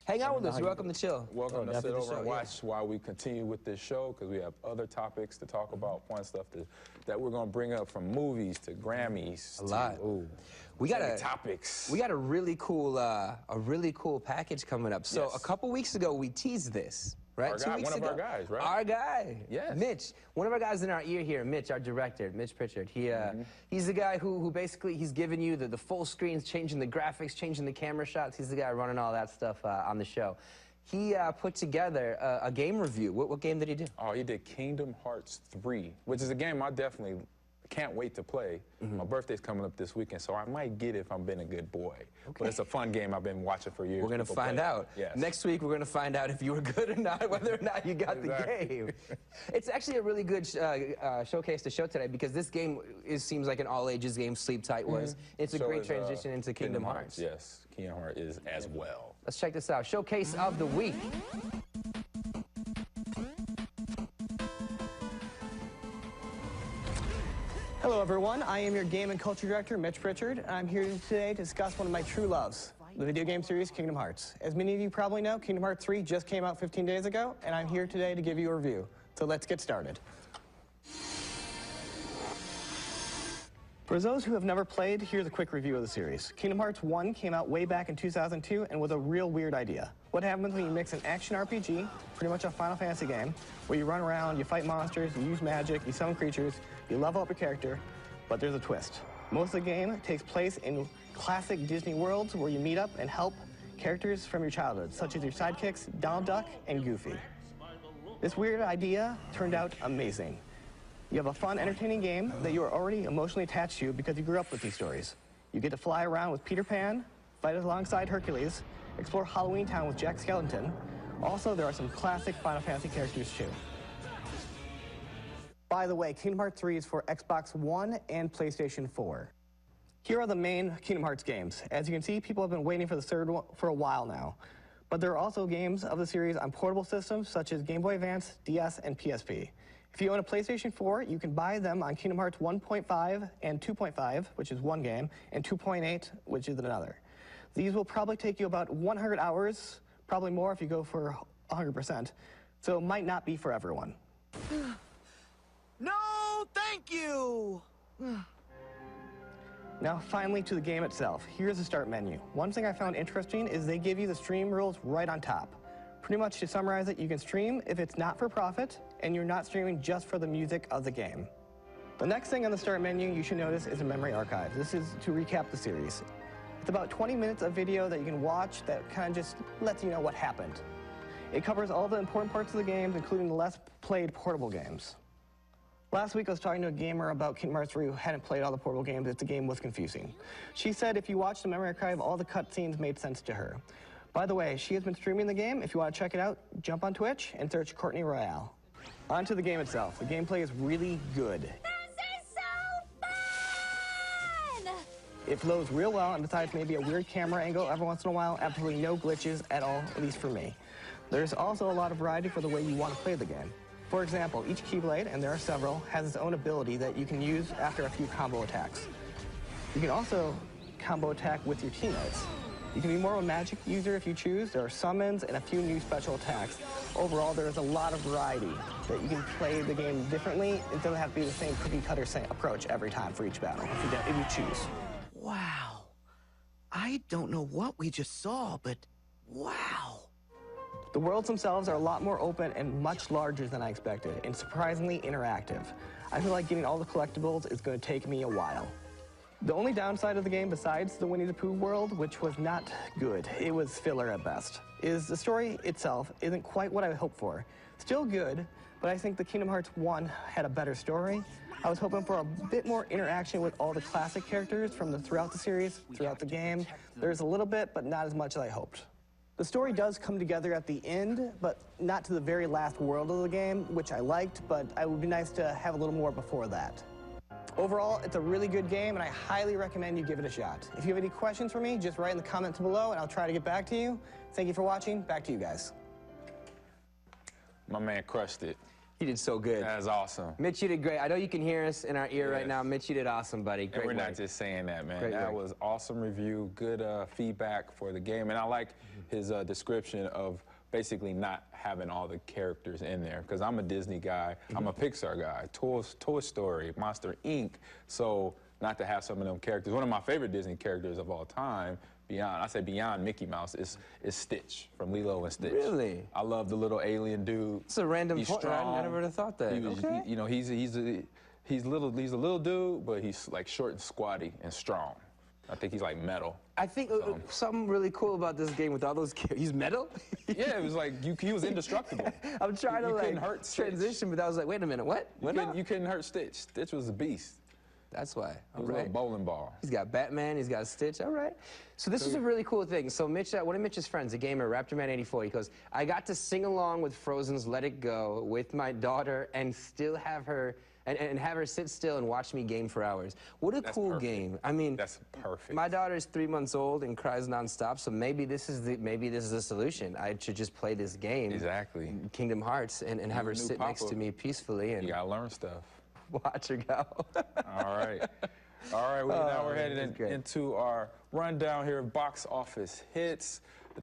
Hang out with us. You're welcome to chill. Welcome to sit over and watch while we continue with this show, because we have other topics to talk about, fun stuff that we're going to bring up, from movies to Grammys. A lot. We got topics. We got a really cool package coming up. So a couple weeks ago we teased this. Right? One of our guys, right? Our guy. Yes. Mitch. One of our guys in our ear here, Mitch, our director, Mitch Pritchard. He's the guy who basically, he's giving you the full screens, changing the graphics, changing the camera shots. He's the guy running all that stuff on the show. He put together a game review. What game did he do? Oh, he did Kingdom Hearts 3, which is a game I definitely can't wait to play. My birthday's coming up this weekend, so I might get it if I'm being a good boy. But it's a fun game I've been watching for years. We're going to find out. Yes. Next week, we're going to find out if you were good or not, whether or not you got the game. It's actually a really good showcase to show today, because this game seems like an all-ages game. Sleep Tight was. It's a great transition into Kingdom Hearts. Yes, Kingdom Hearts is as well. Let's check this out. Showcase of the week. Hello everyone, I am your Game and Culture Director, Mitch Pritchard, and I'm here today to discuss one of my true loves, the video game series Kingdom Hearts. As many of you probably know, Kingdom Hearts 3 just came out 15 days ago, and I'm here today to give you a review. So let's get started. For those who have never played, here's a quick review of the series. Kingdom Hearts 1 came out way back in 2002 and was a real weird idea. What happens when you mix an action RPG, pretty much a Final Fantasy game, where you run around, you fight monsters, you use magic, you summon creatures, you level up your character, but there's a twist. Most of the game takes place in classic Disney worlds where you meet up and help characters from your childhood, such as your sidekicks, Donald Duck and Goofy. This weird idea turned out amazing. You have a fun, entertaining game that you are already emotionally attached to because you grew up with these stories. You get to fly around with Peter Pan, fight alongside Hercules, explore Halloween Town with Jack Skellington. Also, there are some classic Final Fantasy characters too. By the way, Kingdom Hearts 3 is for Xbox One and PlayStation 4. Here are the main Kingdom Hearts games. As you can see, people have been waiting for the third one for a while now. But there are also games of the series on portable systems such as Game Boy Advance, DS, and PSP. If you own a PlayStation 4, you can buy them on Kingdom Hearts 1.5 and 2.5, which is one game, and 2.8, which is another. These will probably take you about 100 hours, probably more if you go for 100%, so it might not be for everyone. No, thank you! Now, finally, to the game itself. Here's the start menu. One thing I found interesting is they give you the stream rules right on top. Pretty much, to summarize it, you can stream if it's not for profit, and you're not streaming just for the music of the game. The next thing on the start menu you should notice is a memory archive. This is to recap the series. It's about 20 minutes of video that you can watch that kind of just lets you know what happened. It covers all the important parts of the games, including the less played portable games. Last week I was talking to a gamer about Kingdom Hearts 3 who hadn't played all the portable games as the game was confusing. She said if you watched the memory archive, all the cutscenes made sense to her. By the way, she has been streaming the game. If you want to check it out, jump on Twitch and search Courtney Royale. On to the game itself. The gameplay is really good. This is so fun! It flows real well, and besides maybe a weird camera angle every once in a while, absolutely no glitches at all, at least for me. There's also a lot of variety for the way you want to play the game. For example, each Keyblade, and there are several, has its own ability that you can use after a few combo attacks. You can also combo attack with your teammates. You can be more of a magic user if you choose. There are summons and a few new special attacks. Overall, there is a lot of variety that you can play the game differently. It doesn't have to be the same cookie-cutter approach every time for each battle, if you choose. Wow. I don't know what we just saw, but wow. The worlds themselves are a lot more open and much larger than I expected, and surprisingly interactive. I feel like getting all the collectibles is going to take me a while. The only downside of the game, besides the Winnie the Pooh world, which was not good, it was filler at best, is the story itself isn't quite what I hoped for. Still good, but I think the Kingdom Hearts 1 had a better story. I was hoping for a bit more interaction with all the classic characters from throughout the series, throughout the game. There's a little bit, but not as much as I hoped. The story does come together at the end, but not to the very last world of the game, which I liked, but it would be nice to have a little more before that. Overall, it's a really good game, and I highly recommend you give it a shot. If you have any questions for me, just write in the comments below, and I'll try to get back to you. Thank you for watching. Back to you guys. My man crushed it. You did so good. That's awesome. Mitch, you did great. I know you can hear us in our ear right now. Mitch, you did awesome, buddy. Great And we're work. not just saying that, man. Great That work. was awesome review, good feedback for the game. And I like his description of basically not having all the characters in there. Because I'm a Disney guy. I'm a Pixar guy. Toy Story, Monster, Inc. So not to have some of them characters. One of my favorite Disney characters of all time, beyond Mickey Mouse, is Stitch from Lilo and Stitch. Really? I love the little alien dude. It's a random He's point. strong. I never would have thought that. He was, Okay. you know, he's a little dude, but he's like short and squatty and strong. I think he's like metal. I think something really cool about this game with all those characters. He's metal? Yeah, it was like he was indestructible. I'm trying to couldn't like hurt Stitch. transition, but I was like, wait a minute, what? You couldn't hurt Stitch. Stitch was a beast. That's why. He All was a right. little bowling ball. He's got Batman, he's got Stitch, all right. So this is a really cool thing. So Mitch, one of Mitch's friends, a gamer, RaptorMan84, he goes, I got to sing along with Frozen's Let It Go with my daughter and still have her, and have her sit still and watch me game for hours. What a cool perfect. game. I mean, That's perfect. my daughter's 3 months old and cries nonstop, so maybe this is the solution. I should just play this game. Exactly. Kingdom Hearts, and have her new sit next Papa. to me peacefully and You gotta learn stuff. watch her go. All right. All right, now we're that's headed great. into our rundown here of box office hits.